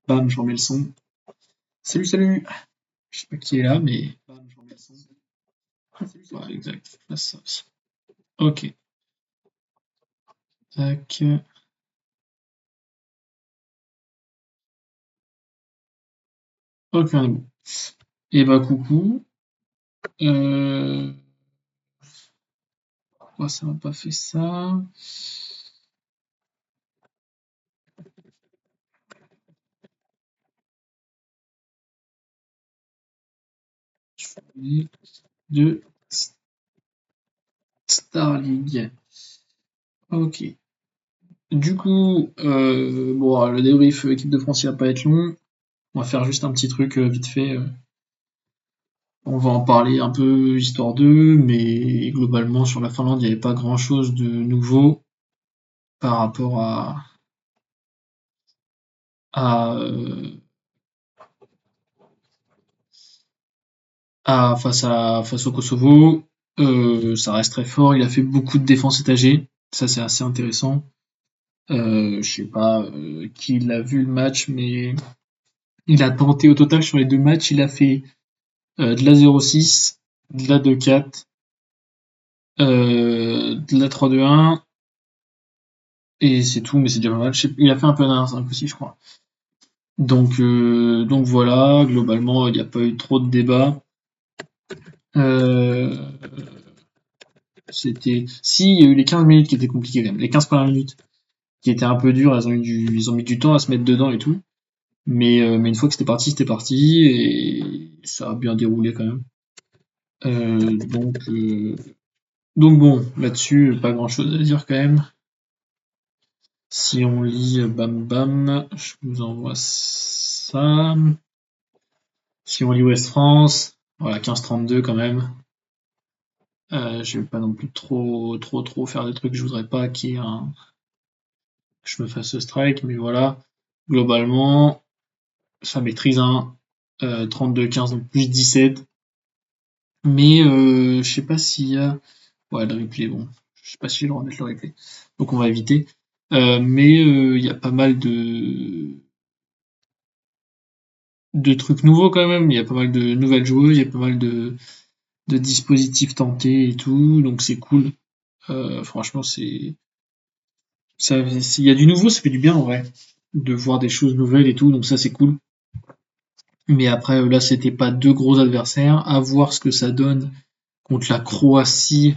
Bam, je remets le son. Salut, salut. Je sais pas qui est là, mais bam, je remets le son. Ouais, exact. Là, ça aussi. Ok. Tac. Ok, on est bon. Et bah, coucou. Euh... Pourquoi ça m'a pas fait ça? Et de Star League. Ok. Du coup, bon, le débrief équipe de France, il va pas être long. On va faire juste un petit truc vite fait. On va en parler un peu histoire d'eux, mais globalement sur la Finlande, il n'y avait pas grand-chose de nouveau par rapport à, face au Kosovo. Ça reste très fort. Il a fait beaucoup de défense étagée. Ça c'est assez intéressant. Je sais pas qui l'a vu le match, mais il a tenté au total sur les deux matchs. Il a fait de la 0-6, de la 2-4, de la 3-2-1 et c'est tout. Mais c'est déjà pas mal. Il a fait un peu d'un 5 aussi, je crois. Donc voilà, globalement, il n'y a pas eu trop de débats. Euh, si, il y a eu les 15 minutes qui étaient compliquées quand même. Les 15 premières minutes qui étaient un peu dures, ils ont mis du temps à se mettre dedans et tout. Mais une fois que c'était parti et ça a bien déroulé quand même. Euh, donc, euh, donc bon, là-dessus, pas grand-chose à dire quand même. Si on lit bam bam, je vous envoie ça. Si on lit West France, voilà, 15-32 quand même. Je vais pas non plus trop faire des trucs que je voudrais pas que je me fasse strike, mais voilà. Globalement, ça maîtrise un 32-15, donc plus 17. Mais je sais pas s'il y a. Ouais, le replay, bon. Je sais pas si je vais remettre le replay. Donc on va éviter. Mais il y a pas mal de trucs nouveaux quand même. Il y a pas mal de nouvelles joueuses, il y a pas mal de dispositifs tentés et tout. Donc c'est cool. Franchement, s'il y a du nouveau, ça fait du bien en vrai. De voir des choses nouvelles et tout. Donc ça, c'est cool. Mais après, là, c'était pas deux gros adversaires. À voir ce que ça donne contre la Croatie.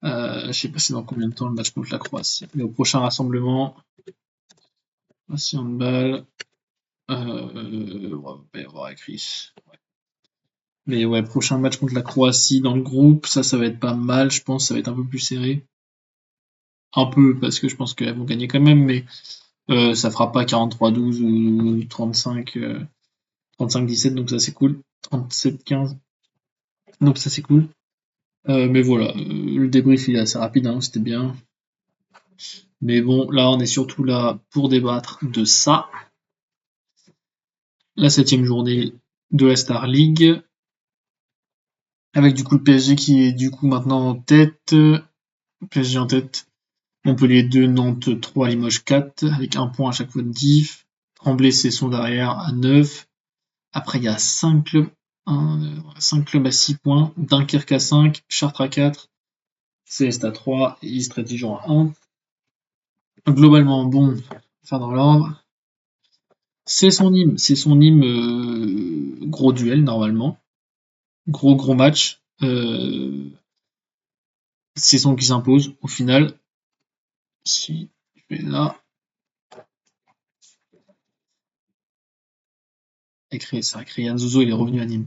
Je sais pas c'est dans combien de temps le match contre la Croatie. Mais au prochain rassemblement, Croatie handball, on va y avoir écrit. Mais ouais, prochain match contre la Croatie dans le groupe, ça va être pas mal, je pense, ça va être un peu plus serré. Un peu, parce que je pense qu'elles vont gagner quand même, mais ça fera pas 43-12 ou 35-17, donc ça c'est cool. 37-15, donc ça c'est cool. Mais voilà, le débrief il est assez rapide, hein, c'était bien. Mais bon, là on est surtout là pour débattre de ça. La septième journée de la Star League, avec du coup le PSG qui est du coup maintenant en tête. PSG en tête. Montpellier 2, Nantes 3, Limoges 4, avec un point à chaque fois de diff. Tremblay, Cesson derrière à 9. Après, il y a 5 clubs, 5 clubs à 6 points. Dunkerque à 5, Chartres à 4, Céleste à 3 et Istres Dijon à 1. Globalement, bon, enfin dans l'ordre. C'est son hymne gros duel normalement. Gros match. C'est son qui s'impose au final. Si je vais là, écrit ça, écrit Yann Zozo, il est revenu à Nîmes.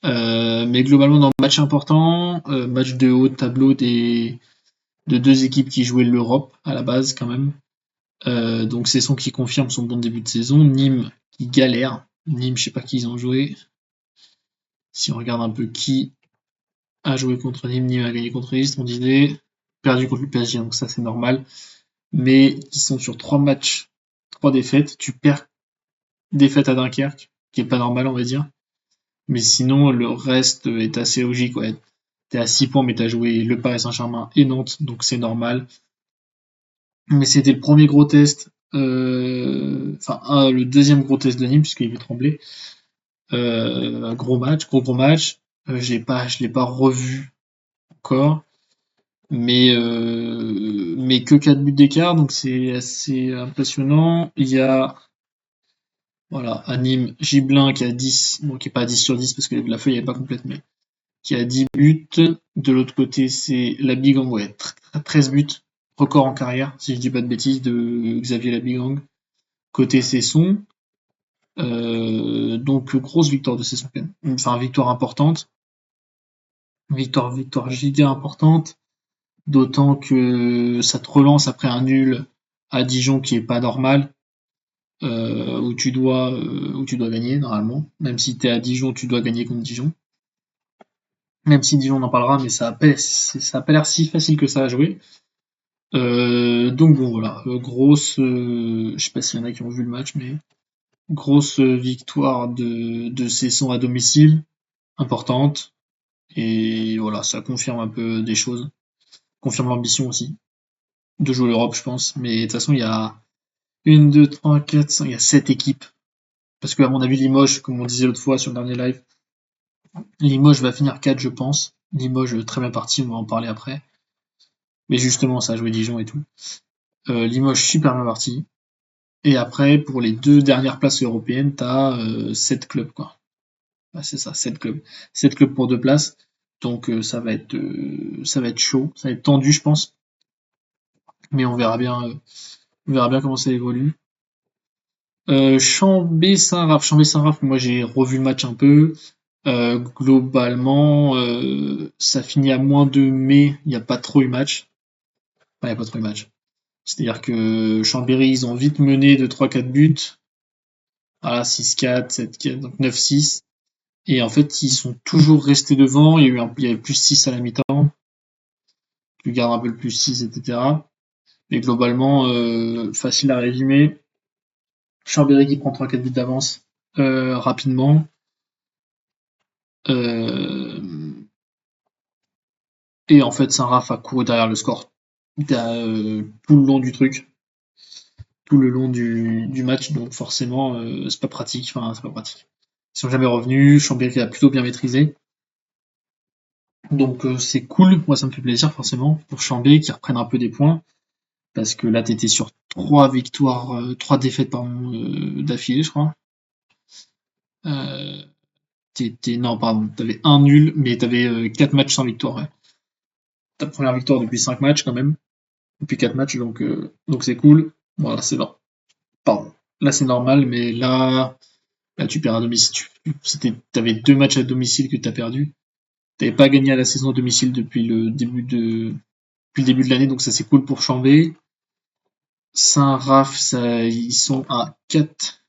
Mais globalement, dans le match important, match de haut de tableau de deux équipes qui jouaient l'Europe à la base quand même. Donc c'est son qui confirme son bon début de saison. Nîmes qui galère. Nîmes, je sais pas qui ils ont joué. Si on regarde un peu qui a joué contre Nîmes, Nîmes a gagné contre Istres, on disait perdu contre le PSG, donc ça c'est normal. Mais ils sont sur 3 matchs, 3 défaites. Tu perds défaite à Dunkerque, qui est pas normal on va dire. Mais sinon le reste est assez logique, ouais. T'es à 6 points, mais t'as joué le Paris Saint-Germain et Nantes, donc c'est normal. Mais c'était le premier gros test Le deuxième gros test de Nîmes, puisqu'il avait tremblé. Gros match, gros match. Je l'ai pas revu encore, mais que 4 buts d'écart, donc c'est assez impressionnant. Il y a, voilà, à Nîmes, Gibelin qui a 10, bon, qui est pas à 10 sur 10 parce que la feuille n'est pas complète, mais qui a 10 buts. De l'autre côté, c'est la Bigang, ouais, 13 buts, record en carrière, si je dis pas de bêtises, de Xavier Labigang. Côté Cesson, donc grosse victoire de Cesson, enfin victoire importante, victoire giga importante, d'autant que ça te relance après un nul à Dijon qui est pas normal, où tu dois gagner normalement, même si t'es à Dijon, tu dois gagner contre Dijon. Même si Dijon on en parlera, mais ça a pas l'air si facile que ça à jouer. Donc bon voilà, je sais pas s'il y en a qui ont vu le match, mais grosse victoire de Cesson à domicile, importante. Et voilà, ça confirme un peu des choses. Confirme l'ambition aussi de jouer l'Europe, je pense. Mais de toute façon, il y a 1, 2, 3, 4, 5, il y a 7 équipes. Parce que à mon avis, Limoges, comme on disait l'autre fois sur le dernier live, Limoges va finir 4, je pense. Limoges, très bien parti, on va en parler après. Mais justement, ça a joué Dijon et tout. Limoges, super bien parti. Et après, pour les 2 dernières places européennes, t'as 7 clubs, quoi. Ouais, c'est ça, 7 clubs. 7 clubs pour 2 places. Donc ça va être chaud, ça va être tendu, je pense. Mais on verra bien comment ça évolue. Chambé-Saint-Raph, moi j'ai revu le match un peu. Globalement, ça finit à moins de mai, il n'y a pas trop eu match. Enfin, il n'y a pas trop eu match. C'est-à-dire que Chambéry, ils ont vite mené de 3-4 buts. Voilà, 6-4, 7-4, donc 9-6. Et en fait, ils sont toujours restés devant. Il y a eu plus 6 à la mi-temps. Tu gardes un peu le plus 6, etc. Mais globalement, facile à résumer. Chambéry qui prend 3-4 buts d'avance rapidement. Euh, et en fait, Saint-Raph a couru derrière le score tout le long du truc, tout le long du match. Donc forcément, c'est pas pratique. Enfin, c'est pas pratique. Ils sont jamais revenus. Chambéry a plutôt bien maîtrisé. Donc c'est cool. Moi, ça me fait plaisir forcément pour Chambéry qui reprennent un peu des points. Parce que là, t'étais sur 3 défaites d'affilée, je crois. Euh, non, pardon, t'avais un nul, mais t'avais 4 matchs sans victoire. Ouais. Ta première victoire depuis 5 matchs quand même, depuis 4 matchs, donc c'est cool. Voilà, c'est là. Pardon. Là c'est normal, mais là tu perds à domicile. T'avais 2 matchs à domicile que t'as perdu. T'avais pas gagné à la saison à domicile depuis le début de l'année, donc ça c'est cool pour Chambé. Saint-Raph, ils sont à 4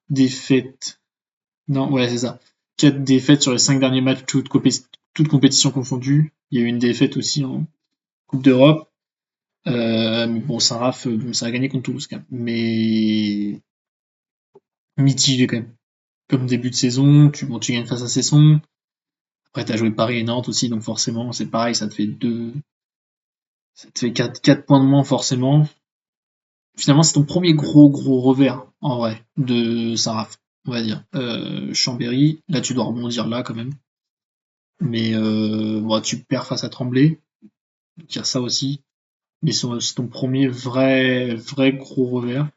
défaites. Non, ouais, c'est ça. 4 défaites sur les 5 derniers matchs, toutes compétitions confondues. Il y a eu une défaite aussi en Coupe d'Europe. Mais bon, Saint-Raph, ça a gagné contre Toulouse quand même. Mais mitigé quand même. Comme début de saison, tu gagnes face à Cesson. Après, t'as joué Paris et Nantes aussi, donc forcément, c'est pareil, ça te fait 4 points de moins forcément. Finalement, c'est ton premier gros revers, en vrai, de Saint-Raph, on va dire. Chambéry, là, tu dois rebondir là quand même. Mais bon, tu perds face à Tremblay, donc il y a ça aussi. Mais c'est ton premier vrai gros revers.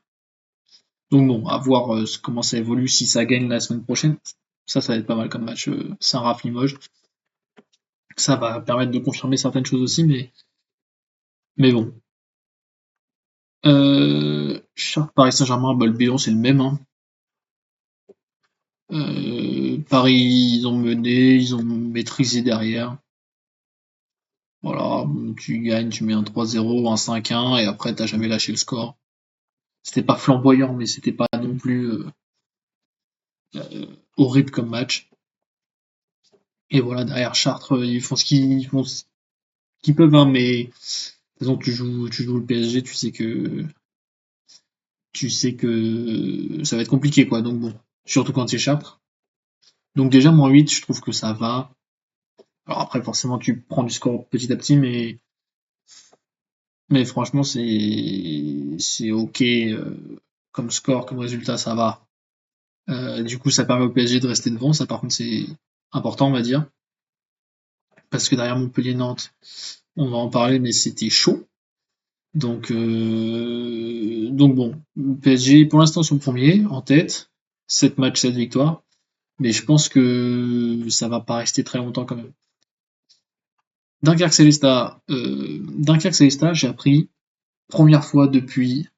Donc bon, à voir comment ça évolue, si ça gagne la semaine prochaine. Ça va être pas mal comme match Saint-Raph-Limoges. Ça va permettre de confirmer certaines choses aussi, mais bon. Chartres, Paris Saint-Germain, bah, le bilan c'est le même. Hein. Paris, ils ont mené, ils ont maîtrisé derrière. Voilà, tu gagnes, tu mets un 3-0, un 5-1, et après t'as jamais lâché le score. C'était pas flamboyant, mais c'était pas non plus horrible comme match. Et voilà, derrière Chartres, ils font ce qu'ils peuvent, hein, mais de toute façon, tu joues le PSG, tu sais que ça va être compliqué, quoi. Donc bon, surtout quand c'est Chartres. Donc déjà, -8, je trouve que ça va. Alors après, forcément, tu prends du score petit à petit, mais Mais franchement, c'est ok comme score, comme résultat, ça va. Du coup, ça permet au PSG de rester devant. Ça, par contre, c'est important, on va dire. Parce que derrière Montpellier-Nantes, on va en parler, mais c'était chaud. Donc bon, PSG pour l'instant sont premiers en tête, 7 matchs, 7 victoires, mais je pense que ça va pas rester très longtemps quand même. Dunkerque-Célestat, j'ai appris première fois depuis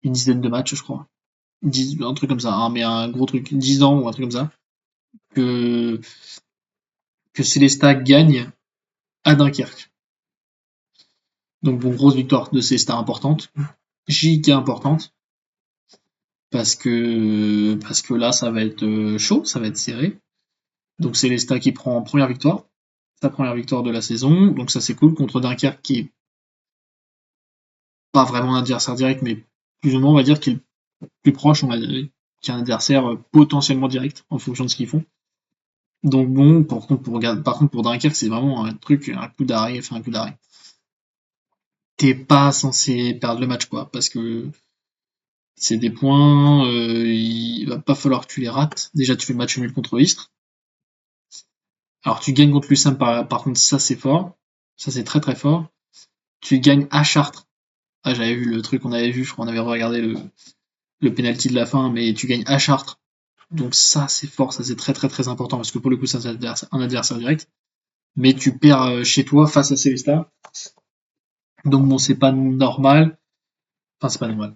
une dizaine de matchs, je crois. Un truc comme ça, hein, mais un gros truc, 10 ans ou un truc comme ça, que, que Célestat gagne à Dunkerque. Donc bon, grosse victoire de Célestat importante, JK importante, parce que là ça va être chaud, ça va être serré. Donc c'est Lesta qui prend première victoire, sa première victoire de la saison, donc ça c'est cool contre Dunkerque qui est pas vraiment un adversaire direct, mais plus ou moins on va dire qu'il est plus proche, on va dire, qui est un adversaire potentiellement direct en fonction de ce qu'ils font. Donc bon, par contre pour Dunkerque c'est vraiment un truc, un coup d'arrêt, enfin un coup d'arrêt. T'es pas censé perdre le match quoi, parce que c'est des points, il va pas falloir que tu les rates. Déjà tu fais match nul contre Istres. Alors tu gagnes contre Lucerne par contre ça c'est fort, ça c'est très très fort. Tu gagnes à Chartres. Ah, j'avais vu le truc qu'on avait vu, je crois qu'on avait regardé le penalty de la fin, mais tu gagnes à Chartres. Donc ça c'est fort, ça c'est très très très important parce que pour le coup c'est un adversaire direct. Mais tu perds chez toi face à Célestat. Donc bon c'est pas normal. Enfin c'est pas normal.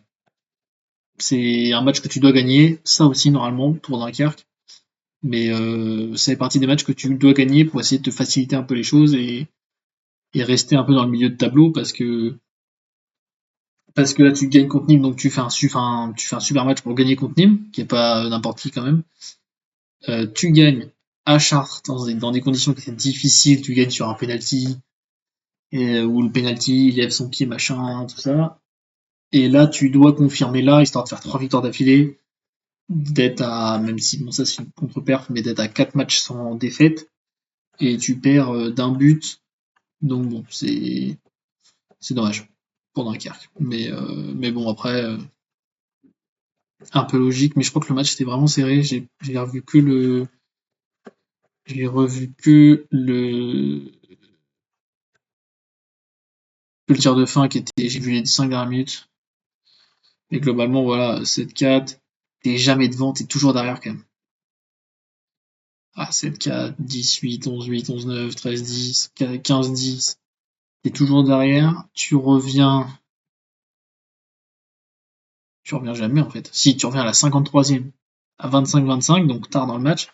C'est un match que tu dois gagner, ça aussi normalement pour Dunkerque. Mais ça fait partie des matchs que tu dois gagner pour essayer de te faciliter un peu les choses et rester un peu dans le milieu de tableau parce que là tu gagnes contre Nîmes, donc tu fais un super match pour gagner contre Nîmes, qui est pas n'importe qui quand même. Tu gagnes à Chartres dans des conditions qui étaient difficiles, tu gagnes sur un penalty, où le penalty il lève son pied, machin, tout ça. Et là tu dois confirmer là, histoire de faire 3 victoires d'affilée, d'être à, même si bon ça c'est une contre-perf, mais d'être à 4 matchs sans défaite, et tu perds d'un but. Donc bon, c'est dommage pour Dunkerque. Mais bon après, un peu logique, mais je crois que le match était vraiment serré. J'ai revu que le tir de fin qui était, j'ai vu les 5 dernières minutes. Mais globalement, voilà, 7-4, t'es jamais devant, t'es toujours derrière quand même. Ah, 7-4, 10-8, 11-8, 11-9, 13-10, 15-10. T'es toujours derrière, tu reviens jamais en fait. Si, tu reviens à la 53e, à 25-25, donc tard dans le match,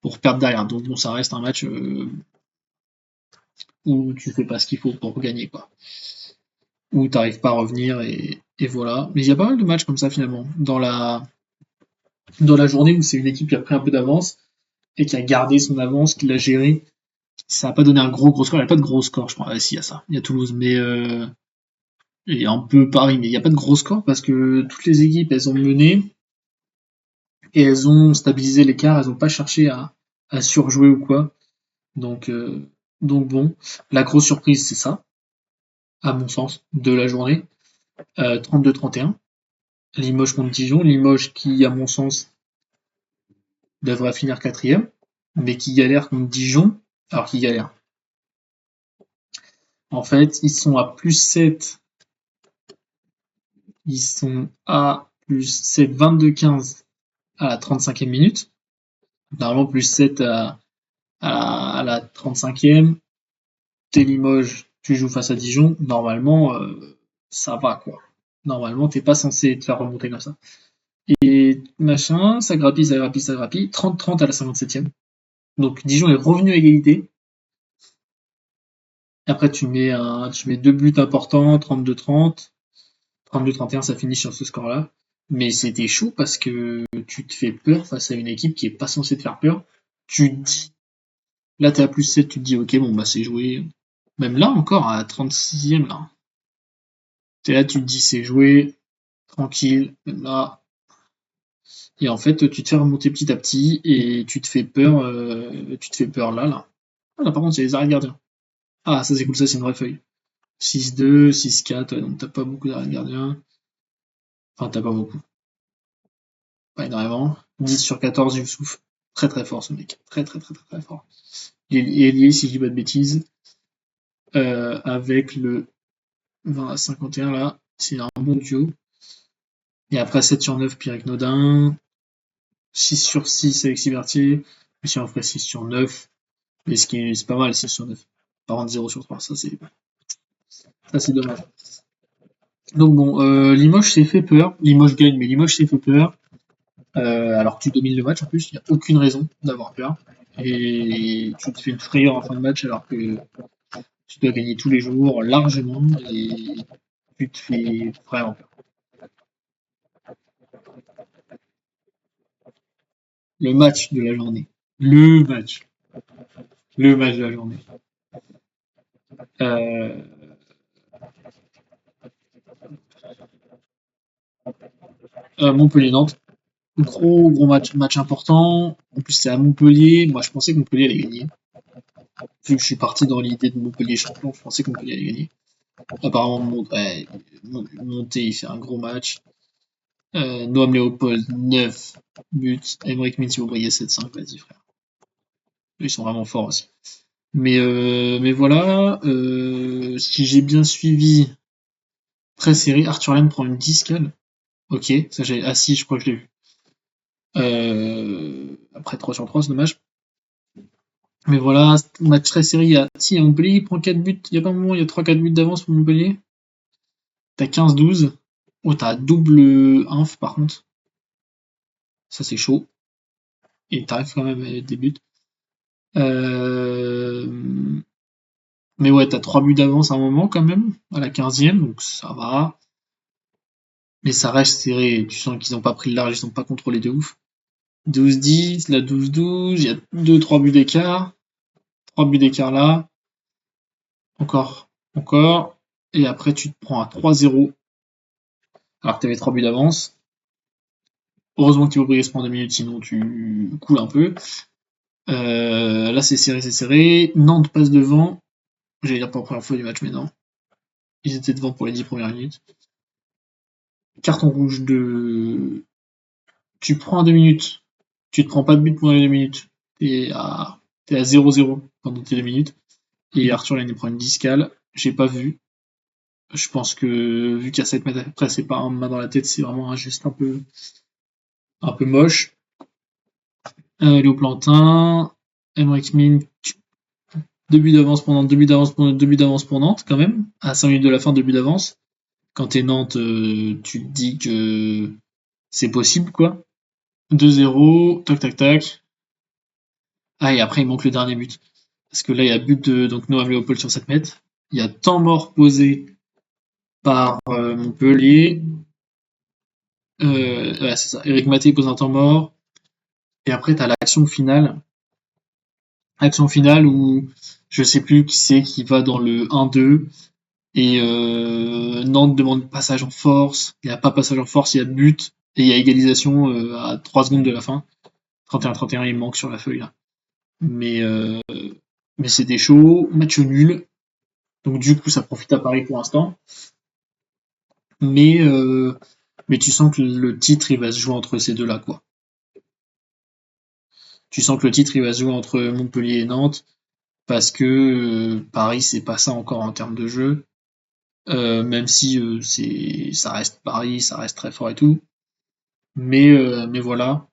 pour perdre derrière. Donc bon, ça reste un match où tu fais pas ce qu'il faut pour gagner, quoi. Où t'arrives pas à revenir et voilà. Mais il y a pas mal de matchs comme ça finalement dans la journée où c'est une équipe qui a pris un peu d'avance et qui a gardé son avance, qui l'a géré. Ça n'a pas donné un gros score. Il n'y a pas de gros score, je crois. Ah, si, il y a ça. Il y a Toulouse, mais et un peu Paris, mais il n'y a pas de gros score parce que toutes les équipes elles ont mené et elles ont stabilisé l'écart. Elles n'ont pas cherché à surjouer ou quoi. Donc donc bon, la grosse surprise c'est ça, à mon sens, de la journée. 32-31. Limoges contre Dijon. Limoges qui, à mon sens, devrait finir quatrième, mais qui galère contre Dijon. Alors qui galère. En fait, ils sont à plus 7. Ils sont à plus 7, 22-15 à la 35e minute. Normalement, plus 7 à la 35e. T'es Limoges, tu joues face à Dijon. Normalement, ça va, quoi. Normalement, t'es pas censé te faire remonter comme ça. Et machin, ça grappille, ça grappille, ça grappille. 30-30 à la 57e. Donc Dijon est revenu à égalité. Après, tu mets 2 buts importants, 32-30. 32-31, ça finit sur ce score-là. Mais c'était chaud parce que tu te fais peur face à une équipe qui est pas censée te faire peur. Tu te dis, là t'es à plus 7, tu te dis ok bon bah c'est joué. Même là encore à 36e là. T'es là, tu te dis c'est joué, tranquille, même là. Et en fait tu te fais remonter petit à petit et tu te fais peur là. Ah là par contre il y a les arrêts de gardien. Ah ça c'est cool, ça c'est une vraie feuille. 6-2, 6-4, ouais, donc t'as pas beaucoup d'arrêt de gardien. Enfin, t'as pas beaucoup. Pas énormément. 10 sur 14, Youssouf. Très très fort ce mec. Très très très très très fort. Il est lié, si je dis pas de bêtises, avec le 20 à 51 là. C'est un bon duo. Et après 7 sur 9, Pierre Nodin. 6 sur 6 avec Sibertier. Mais si on ferait 6 sur 9, mais c'est pas mal 6 sur 9. Par contre 0 sur 3, ça c'est dommage. Donc bon, Limoges s'est fait peur. Limoges gagne, mais Limoges s'est fait peur. Alors que tu domines le match en plus, il n'y a aucune raison d'avoir peur. Et tu te fais une frayeur en fin de match alors que tu dois gagner tous les jours largement et tu te fais vraiment peur. Le match de la journée. Le match. Le match de la journée. Euh, Montpellier-Nantes. Gros match important. En plus, c'est à Montpellier. Moi, je pensais que Montpellier allait gagner. Vu que je suis parti dans l'idée de Montpellier champion, je pensais que Montpellier allait gagner. Apparemment, ouais, Monté, il fait un gros match. Noam Léopold, 9 buts. Emmerich Mintzi-Aubrier, 7-5. Vas-y, frère. Ils sont vraiment forts aussi. Mais voilà. Si j'ai bien suivi, très serré. Arthur Lane prend une discale. Ok, ça j'ai. Ah si, je crois que je l'ai vu. Après 3 sur 3, c'est dommage. Mais voilà, match très serré. Si, Montpellier il prend 4 buts. Il y a pas un moment, il y a 3-4 buts d'avance pour Montpellier. T'as 15-12. Oh, t'as double inf par contre. Ça c'est chaud. Et t'arrives quand même à des buts. Euh... Mais ouais, t'as 3 buts d'avance à un moment quand même, à la 15e, donc ça va. Mais ça reste serré. Tu sens qu'ils n'ont pas pris le large, ils n'ont pas contrôlé de ouf. 12-10, la 12-12, il y a 2-3 buts d'écart. 3 buts d'écart là. Encore. Et après, tu te prends à 3-0. Alors que tu avais 3 buts d'avance. Heureusement que Thibaut se prend 2 minutes, sinon tu coules un peu. Là, c'est serré, c'est serré. Nantes passe devant. J'allais dire pour la première fois du match, mais non. Ils étaient devant pour les 10 premières minutes. Carton rouge de. Tu prends à 2 minutes. Tu te prends pas de but pendant les 2 minutes. T'es à 0-0 pendant tes 2 minutes. Et Arthur Lane prend une discale. J'ai pas vu. Je pense que vu qu'il y a 7 mètres après, c'est pas un main dans la tête, c'est vraiment un geste un peu moche. Léo Plantin, Emmerich Min, 2 buts d'avance pour Nantes quand même. À 5 minutes de la fin, 2 buts d'avance. Quand t'es Nantes, tu te dis que c'est possible quoi. 2-0, tac tac tac. Ah et après il manque le dernier but. Parce que là il y a but de donc Noam Léopold sur 7 mètres. Il y a temps mort posé par Montpellier. Ouais, c'est ça. Eric Maté pose un temps mort. Et après, t'as l'action finale. Action finale où je sais plus qui c'est qui va dans le 1-2. Et Nantes demande passage en force. Il n'y a pas passage en force, il y a but. Et il y a égalisation à 3 secondes de la fin. 31-31, il manque sur la feuille là. Mais c'était chaud. Match nul. Donc du coup, ça profite à Paris pour l'instant. Mais, euh, mais tu sens que le titre, il va se jouer entre ces deux-là, quoi. Tu sens que le titre, il va se jouer entre Montpellier et Nantes, parce que Paris, c'est pas ça encore en termes de jeu. Même si ça reste Paris, ça reste très fort et tout. Mais voilà,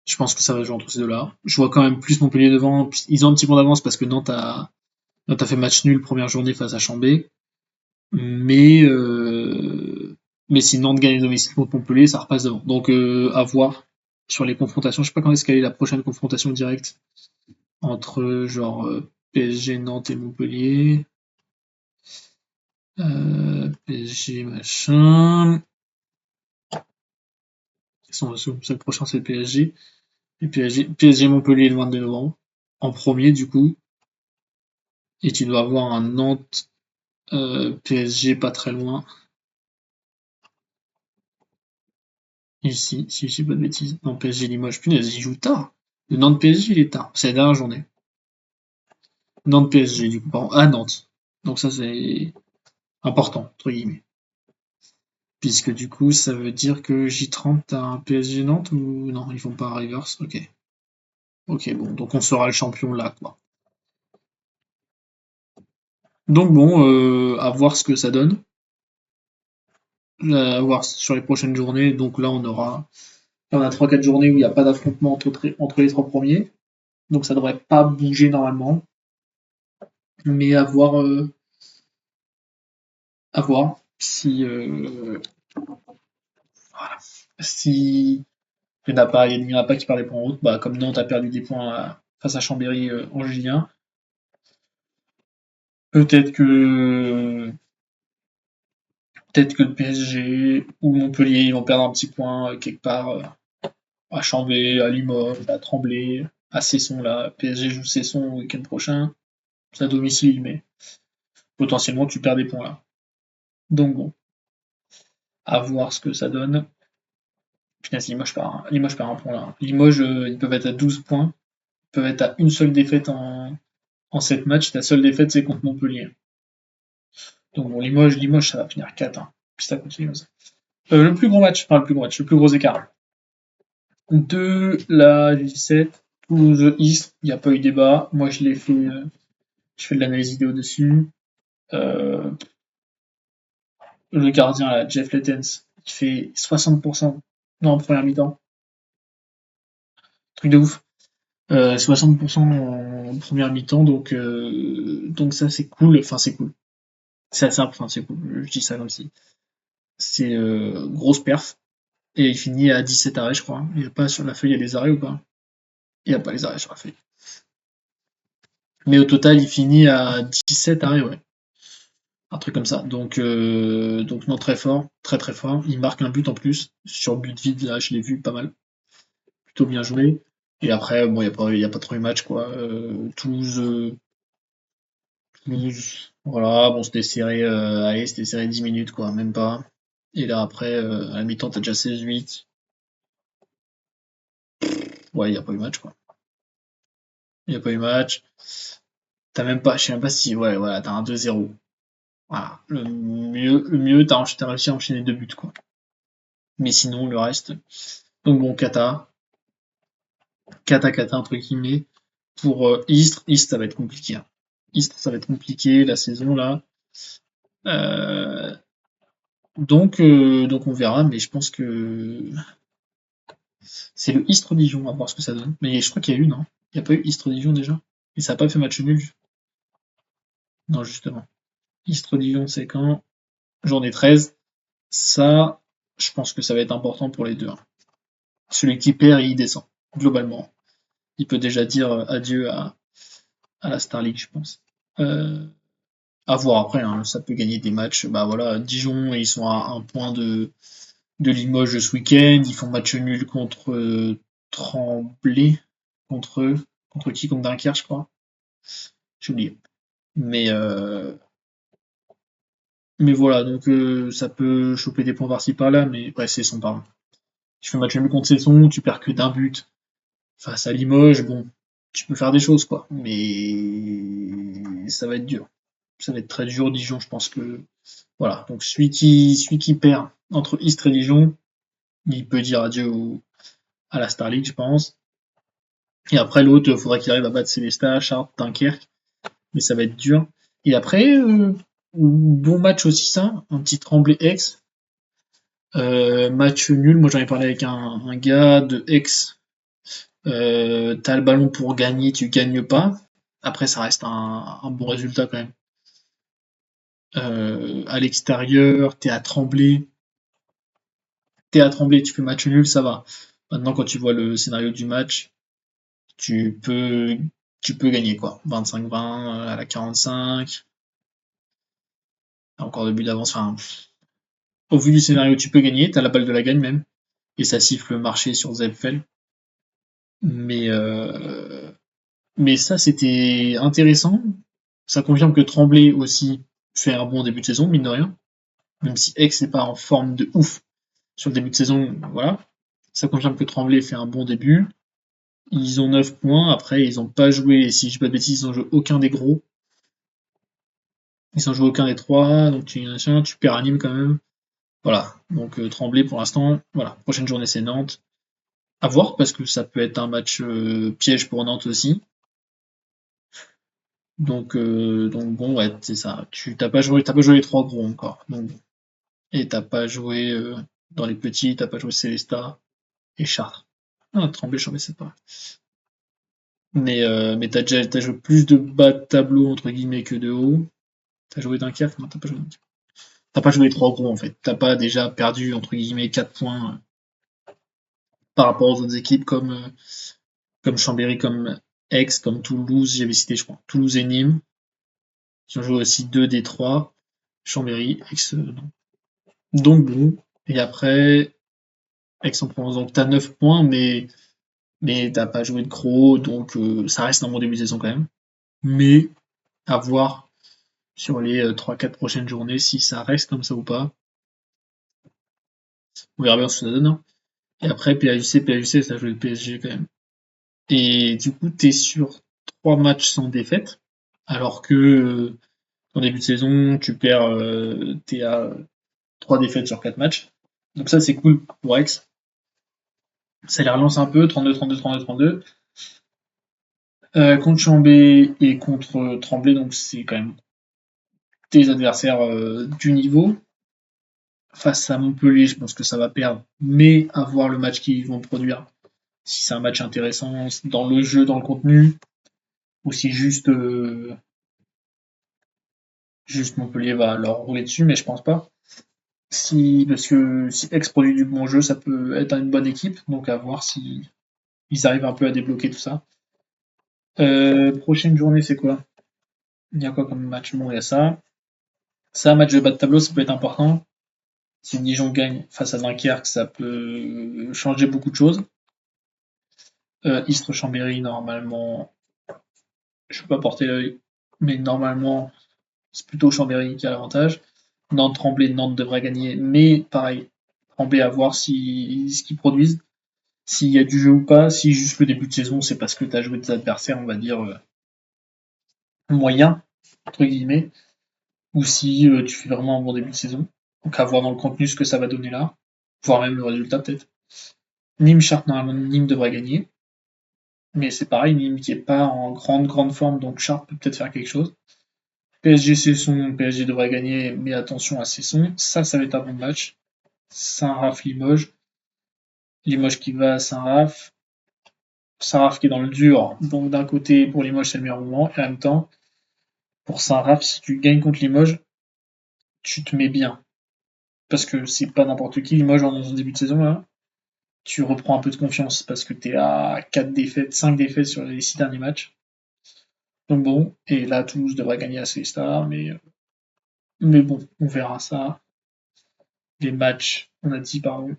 je pense que ça va jouer entre ces deux-là. Je vois quand même plus Montpellier devant. Ils ont un petit point d'avance parce que Nantes a fait match nul première journée face à Chambé. Mais, euh, mais si Nantes gagne à domicile contre Montpellier, ça repasse devant. Donc à voir sur les confrontations. Je sais pas quand est-ce qu'elle est la prochaine confrontation directe entre genre PSG, Nantes et Montpellier. PSG machin. C'est le prochain, c'est le PSG. Et PSG Montpellier le 22 novembre. En premier du coup. Et tu dois avoir un Nantes PSG pas très loin. Ici, si je dis pas de bêtises. Non, PSG Limoges. Punaise, il joue tard. Le Nantes PSG, il est tard. C'est la dernière journée. Nantes PSG, du coup, pardon. À Nantes. Donc ça, c'est important, entre guillemets. Puisque du coup, ça veut dire que J30 t'as un PSG Nantes ou non, ils font pas un reverse. Ok. Ok, bon, donc on sera le champion là, quoi. Donc bon, à voir ce que ça donne, à voir sur les prochaines journées. Donc là, on a 3-4 journées où il n'y a pas d'affrontement entre les trois premiers, donc ça devrait pas bouger normalement. Mais à voir si il n'y en a pas qui perdent des points en route, bah comme Nantes a perdu des points face à Chambéry en Julien. Peut-être que peut-être que le PSG ou Montpellier ils vont perdre un petit point quelque part à Chambé, à Limoges, à Tremblay, à Cesson là. PSG joue Cesson le week-end prochain, c'est à domicile, mais potentiellement tu perds des points là. Donc bon, à voir ce que ça donne. Putain, Limoges perd un point là. Limoges, ils peuvent être à 12 points, ils peuvent être à une seule défaite en 7 matchs. La seule défaite, c'est contre Montpellier. Donc bon, Limoges, ça va finir 4. Hein. Puis ça continue comme ça. Le plus gros écart. De la J7, Toulouse-Istres, il n'y a pas eu débat. Moi, je fais de l'analyse vidéo dessus. Euh, le gardien, là, Jeff Lettens, il fait 60% non, en première mi-temps. Truc de ouf. 60% en première mi-temps, donc ça c'est cool. Enfin, c'est cool. C'est assez simple, enfin, c'est cool. Je dis ça comme si. C'est grosse perf. Et il finit à 17 arrêts, je crois. Il n'y a pas sur la feuille, il y a des arrêts ou pas? Il n'y a pas les arrêts sur la feuille. Mais au total, il finit à 17 arrêts, ouais. Un truc comme ça. Donc non, très fort, très très fort. Il marque un but en plus. Sur but vide, là, je l'ai vu pas mal. Plutôt bien joué. Et après, bon, y a pas trop eu match, quoi. Toulouse, voilà, bon, c'était serré 10 minutes, quoi, même pas. Et là, après, à la mi-temps, t'as déjà 16-8. Ouais, y a pas eu match, quoi. Y a pas eu match. T'as même pas, je sais même pas si, ouais, voilà, t'as un 2-0. Voilà. T'as réussi à enchaîner 2 buts, quoi. Mais sinon, le reste. Donc bon, Kata, entre guillemets. Pour Istres, ça va être compliqué. Hein. Istres, ça va être compliqué, la saison, là. Euh, donc on verra, mais je pense que c'est le Istres-Dijon, à voir ce que ça donne. Mais je crois qu'il y a eu, non? Il n'y a pas eu Istres-Dijon déjà? Et ça n'a pas fait match nul? Non, justement. Istres-Dijon, c'est quand? Journée 13. Ça, je pense que ça va être important pour les deux. Hein. Celui qui perd, il descend, globalement. Il peut déjà dire adieu à la Star League, je pense. Euh, à voir après, hein, ça peut gagner des matchs. Bah voilà, Dijon, ils sont à un point de Limoges ce week-end. Ils font match nul contre Tremblay. Contre eux. Contre qui? Contre Dunkerque, je crois. J'ai oublié. Mais, euh, mais voilà, donc ça peut choper des points par-ci par-là, mais ouais, c'est son pardon. Tu fais match nul contre Cesson, tu perds que d'un but face à Limoges, bon, tu peux faire des choses, quoi. Mais ça va être dur. Ça va être très dur, Dijon, je pense que. Voilà, donc celui qui perd entre Istres et Dijon, il peut dire adieu à la Star League, je pense. Et après, l'autre, il faudra qu'il arrive à battre Célestat, Chartres, Dunkerque, mais ça va être dur. Et après, bon match aussi ça, un petit Tremblay-Aix. Match nul, moi j'en ai parlé avec un gars de Aix. T'as le ballon pour gagner, tu gagnes pas. Après, ça reste un bon résultat quand même. À l'extérieur, t'es à Tremblay, tu fais match nul, ça va. Maintenant, quand tu vois le scénario du match, tu peux, tu peux gagner quoi. 25-20 à la 45, encore 2 buts d'avance. Enfin, au vu du scénario, tu peux gagner, t'as la balle de la gagne même, et ça siffle marché sur Zelfel. Mais, euh, mais ça, c'était intéressant. Ça confirme que Tremblay aussi fait un bon début de saison, mine de rien. Même si Aix n'est pas en forme de ouf sur le début de saison, voilà. Ça confirme que Tremblay fait un bon début. Ils ont 9 points. Après, ils n'ont pas joué, si je dis pas de bêtises, ils n'ont joué aucun des gros. Ils ont joué aucun des trois, donc tu perds à Nîmes quand même. Voilà, donc Tremblay pour l'instant, voilà. Prochaine journée c'est Nantes. À voir, parce que ça peut être un match piège pour Nantes aussi. Donc bon, ouais, c'est ça. Tu t'as pas joué les trois gros encore. Donc, bon. Et t'as pas joué dans les petits, t'as pas joué Célestat et Chartres. Ah, Tremblay, Chambé, c'est pas. Mais t'as joué plus de bas de tableau entre guillemets que de haut. T'as joué Dunkerque? Non, t'as pas joué Dunkerque. T'as pas joué les trois gros en fait. T'as pas déjà perdu entre guillemets 4 points par rapport aux autres équipes comme Chambéry, comme Aix, comme Toulouse, j'avais cité je crois. Toulouse et Nîmes, qui ont joué aussi deux des trois. Chambéry, Aix, non. Donc bon. Et après, Aix-en-Provence, donc t'as 9 points, mais t'as pas joué de gros, donc ça reste un bon début de saison quand même. Mais à voir sur les 3-4 prochaines journées si ça reste comme ça ou pas. On verra bien ce que ça donne, hein. Et après, PAUC, ça a joué le PSG quand même. Et du coup, t'es sur 3 matchs sans défaite, alors que en début de saison, t'es à 3 défaites sur 4 matchs. Donc ça, c'est cool pour Aix. Ça les relance un peu, 32, 32, 32, 32. Contre Chambé et contre Tremblay, donc c'est quand même des adversaires du niveau. Face à Montpellier, je pense que ça va perdre, mais à voir le match qu'ils vont produire. Si c'est un match intéressant dans le jeu, dans le contenu, ou si juste Montpellier va leur rouler dessus, mais je pense pas. Parce que si Aix produit du bon jeu, ça peut être une bonne équipe, donc à voir si ils arrivent un peu à débloquer tout ça. Prochaine journée, c'est quoi? Il y a quoi comme match? Bon, il y a ça. Ça, match de bas de tableau, ça peut être important. Si Dijon gagne face à Dunkerque, ça peut changer beaucoup de choses. Istres-Chambéry, normalement, je peux pas porter l'œil, mais normalement, c'est plutôt Chambéry qui a l'avantage. Nantes-Tremblay, Nantes devrait gagner, mais pareil, Tremblay à voir ce qu'ils produisent, s'il y a du jeu ou pas, si juste le début de saison, c'est parce que tu as joué des adversaires, on va dire, moyens, entre guillemets, ou si tu fais vraiment un bon début de saison. Donc à voir dans le contenu ce que ça va donner là, voire même le résultat peut-être. Nîmes-Chartres, normalement, Nîmes devrait gagner. Mais c'est pareil, Nîmes qui est pas en grande forme, donc Chartres peut peut-être faire quelque chose. PSG-Cesson, PSG devrait gagner, mais attention à Cesson. Ça va être un bon match. Saint-Raph-Limoges. Limoges qui va à Saint-Raph. Saint-Raph qui est dans le dur. Donc d'un côté, pour Limoges, c'est le meilleur moment. Et en même temps, pour Saint-Raph, si tu gagnes contre Limoges, tu te mets bien. Parce que c'est pas n'importe qui, Limoges, en son début de saison, là. Tu reprends un peu de confiance parce que t'es à 4 défaites, 5 défaites sur les 6 derniers matchs. Donc bon, et là, Toulouse devrait gagner à Célestat, mais bon, on verra ça. Les matchs, on a dit, pardon.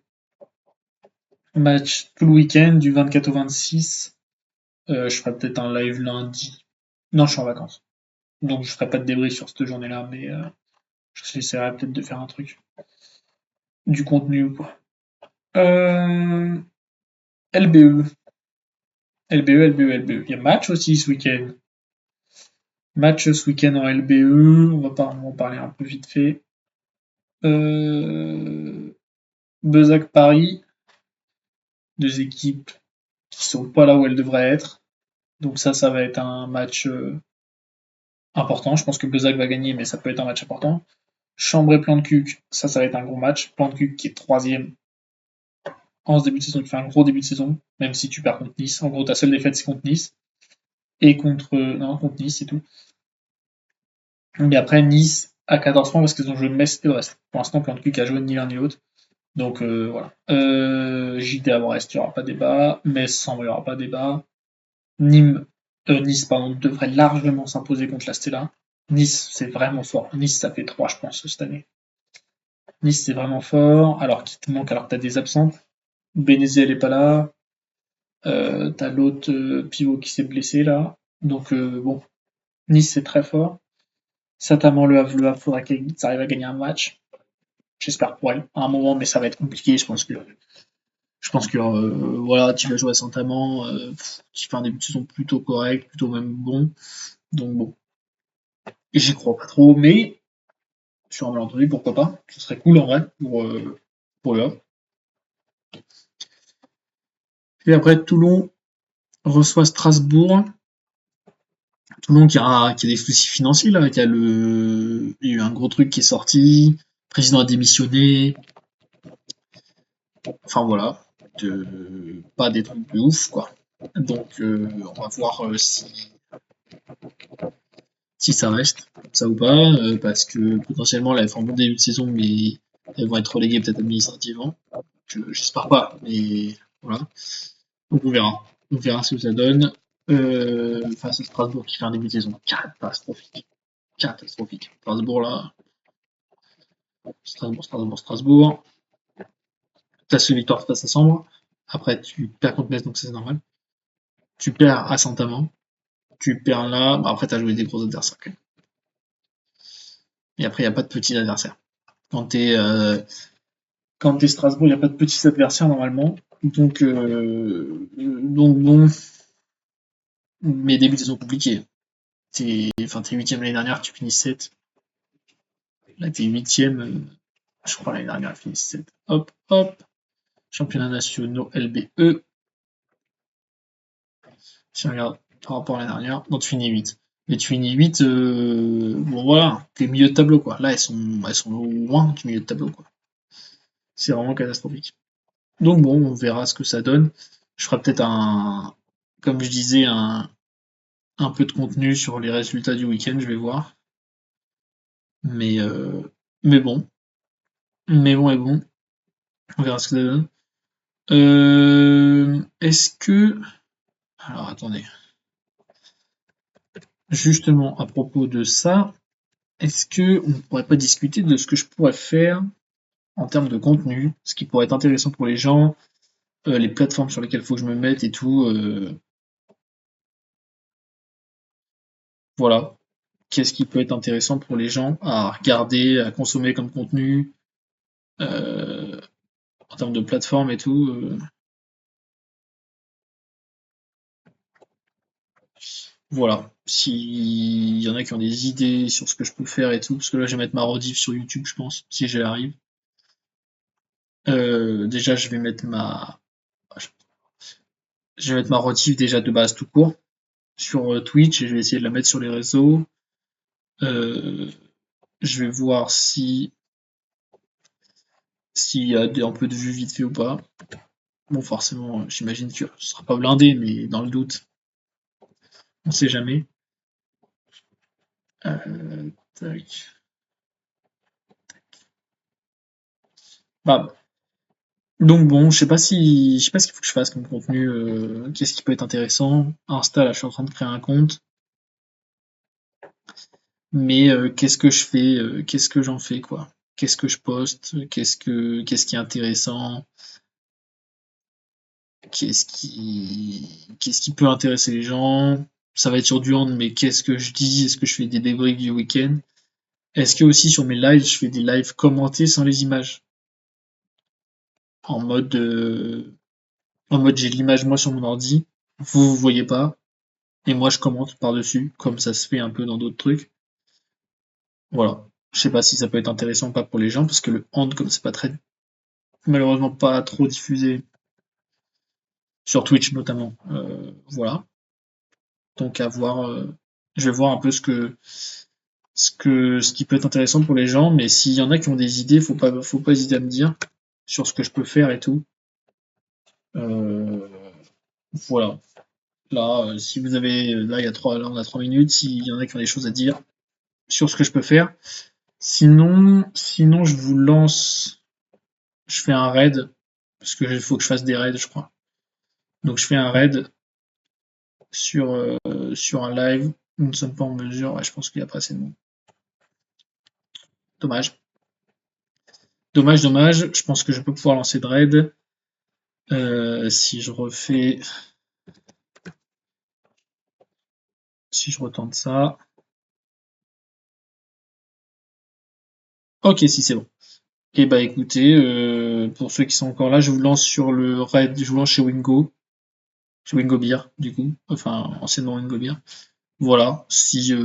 Match tout le week-end, du 24 au 26. Je ferai peut-être un live lundi. Non, je suis en vacances. Donc je ferai pas de débrief sur cette journée-là, mais j'essaierai peut-être de faire un truc. Du contenu ou quoi. LBE. LBE, LBE, LBE. Il y a match aussi ce week-end. Match ce week-end en LBE. On va en parler un peu vite fait. Bezac Paris. Deux équipes qui sont pas là où elles devraient être. Donc ça va être un match important. Je pense que Bezac va gagner, mais ça peut être un match important. Chambray Plan de Cuc, ça va être un gros match. Plan de Cuc qui est troisième en ce début de saison, qui fait un gros début de saison, même si tu perds contre Nice. En gros, ta seule défaite, c'est contre Nice. Et contre Nice, c'est tout. Mais après, Nice a 14 points parce qu'ils ont joué Metz et Brest. Pour l'instant, Plan de Cuc a joué ni l'un ni l'autre. Donc voilà. JT à Brest, il n'y aura pas débat. Metz, sans il n'y aura pas débat. Nice, pardon, devrait largement s'imposer contre la Stella. Nice, c'est vraiment fort. Nice, ça fait 3, je pense, cette année. Nice, c'est vraiment fort. Alors qu'il te manque, alors que t'as des absents. Bénézé, elle est pas là. T'as l'autre pivot qui s'est blessé là. Donc bon, Nice, c'est très fort. Certainement, le Havre, faudra qu'ils arrivent à gagner un match. J'espère pour elle, à un moment, mais ça va être compliqué. Je pense que voilà, tu vas jouer à Saint-Amand, tu fais un début de saison plutôt correct, plutôt même bon. Donc bon, Et j'y crois pas trop, mais sur un malentendu, pourquoi pas? Ce serait cool en vrai pour le Havre. Et après, Toulon reçoit Strasbourg. Toulon qui a des soucis financiers là, il y a eu un gros truc qui est sorti, le président a démissionné, enfin voilà, pas des trucs de ouf quoi. Donc on va voir si ça reste comme ça ou pas, parce que potentiellement là, elles font un bon début de saison, mais elles vont être reléguées peut-être administrativement. J'espère pas, mais voilà. Donc on verra. On verra ce que ça donne. Face à Strasbourg qui fait un début de saison catastrophique. Catastrophique. Strasbourg là. Strasbourg. T'as ce victoire face à Sambre. Après tu perds contre Metz, donc c'est normal. Tu perds à Saint-Amand. Tu perds là. Bah, après t'as joué des gros adversaires quand même. Et après il n'y a pas de petits adversaires. Quand t'es Strasbourg, il n'y a pas de petits adversaires normalement. Donc bon, mes débuts sont compliqués. T'es huitième l'année dernière, tu finis 7. Là, t'es huitième, je crois l'année dernière, tu finis 7. Hop, hop. Championnat nationaux LBE. Si on regarde par rapport à l'année dernière, non, tu finis 8. Mais tu finis 8, bon voilà, t'es milieu de tableau quoi. Là, elles sont loin du milieu de tableau quoi. C'est vraiment catastrophique. Donc bon, on verra ce que ça donne. Je ferai peut-être comme je disais, un peu de contenu sur les résultats du week-end, je vais voir. Mais, euh, mais bon, mais bon, on verra ce que ça donne. Est-ce que... Alors attendez. Justement, à propos de ça, est-ce que on ne pourrait pas discuter de ce que je pourrais faire en termes de contenu, ce qui pourrait être intéressant pour les gens, les plateformes sur lesquelles il faut que je me mette et tout, voilà. Qu'est-ce qui peut être intéressant pour les gens à regarder, à consommer comme contenu, euh, en termes de plateforme et tout. Voilà. S'il y en a qui ont des idées sur ce que je peux faire et tout, parce que là je vais mettre ma rediff sur YouTube, je pense, si j'y arrive. Déjà, je vais mettre ma rediff déjà de base tout court sur Twitch et je vais essayer de la mettre sur les réseaux. Euh, je vais voir s'il y a un peu de vues vite fait ou pas. Bon, forcément, j'imagine que ce sera pas blindé, mais dans le doute, on sait jamais. Tac. Bah, donc bon, je sais pas ce qu'il faut que je fasse comme contenu, qu'est-ce qui peut être intéressant. Insta, là, je suis en train de créer un compte, mais qu'est-ce que je fais, qu'est-ce que j'en fais, quoi. Qu'est-ce que je poste, qu'est-ce qui est intéressant, qu'est-ce qui peut intéresser les gens. Ça va être sur du hand, mais qu'est-ce que je dis, est-ce que je fais des débriefs du week-end. Est-ce que aussi sur mes lives, je fais des lives commentés sans les images, en mode, j'ai l'image moi sur mon ordi, vous voyez pas, et moi je commente par-dessus, comme ça se fait un peu dans d'autres trucs. Voilà. Je sais pas si ça peut être intéressant ou pas pour les gens, parce que le hand, comme c'est pas très, malheureusement pas trop diffusé, sur Twitch notamment, voilà. Donc à voir, je vais voir un peu ce qui peut être intéressant pour les gens, mais s'il y en a qui ont des idées, faut pas hésiter à me dire sur ce que je peux faire et tout. Euh, voilà. Là, si vous avez, là, là, on a 3 minutes, s'il y en a qui ont des choses à dire sur ce que je peux faire. Sinon, je vous lance, je fais un raid, parce que il faut que je fasse des raids, je crois. Donc, je fais un raid sur, sur un live. Nous ne sommes pas en mesure. Ouais, je pense qu'il n'y a pas assez de monde. Dommage. Dommage, dommage. Je pense que je peux pouvoir lancer de raid. Si je refais. Si je retente ça. Ok, si c'est bon. Et bah écoutez, pour ceux qui sont encore là, je vous lance sur le raid, je vous lance chez Wingo. Chez Wingo Beer, du coup. Enfin, anciennement Wingo Beer. Voilà, si je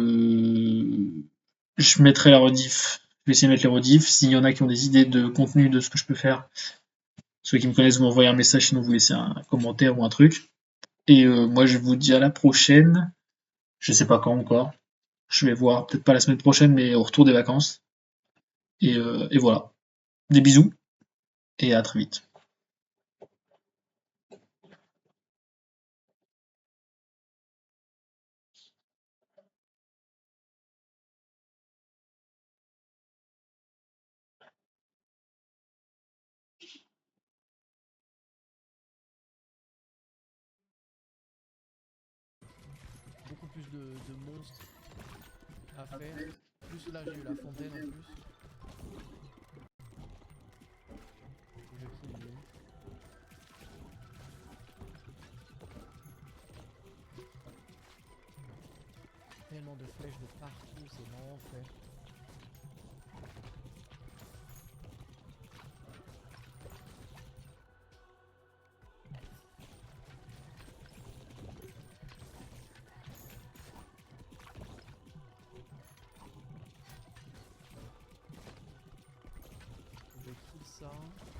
mettrai la rediff, je vais essayer de mettre les rediffs. S'il y en a qui ont des idées de contenu de ce que je peux faire, ceux qui me connaissent, vous m'envoyez un message, sinon vous laissez un commentaire ou un truc. Et moi, je vous dis à la prochaine. Je sais pas quand encore. Je vais voir, peut-être pas la semaine prochaine, mais au retour des vacances. Et voilà. Des bisous et à très vite. Beaucoup plus de monstres à faire. Plus là, j'ai eu la fontaine en plus. Faut que je trouve lui. Tellement de flèches de partout, c'est l'enfer. Faut que je trouve ça.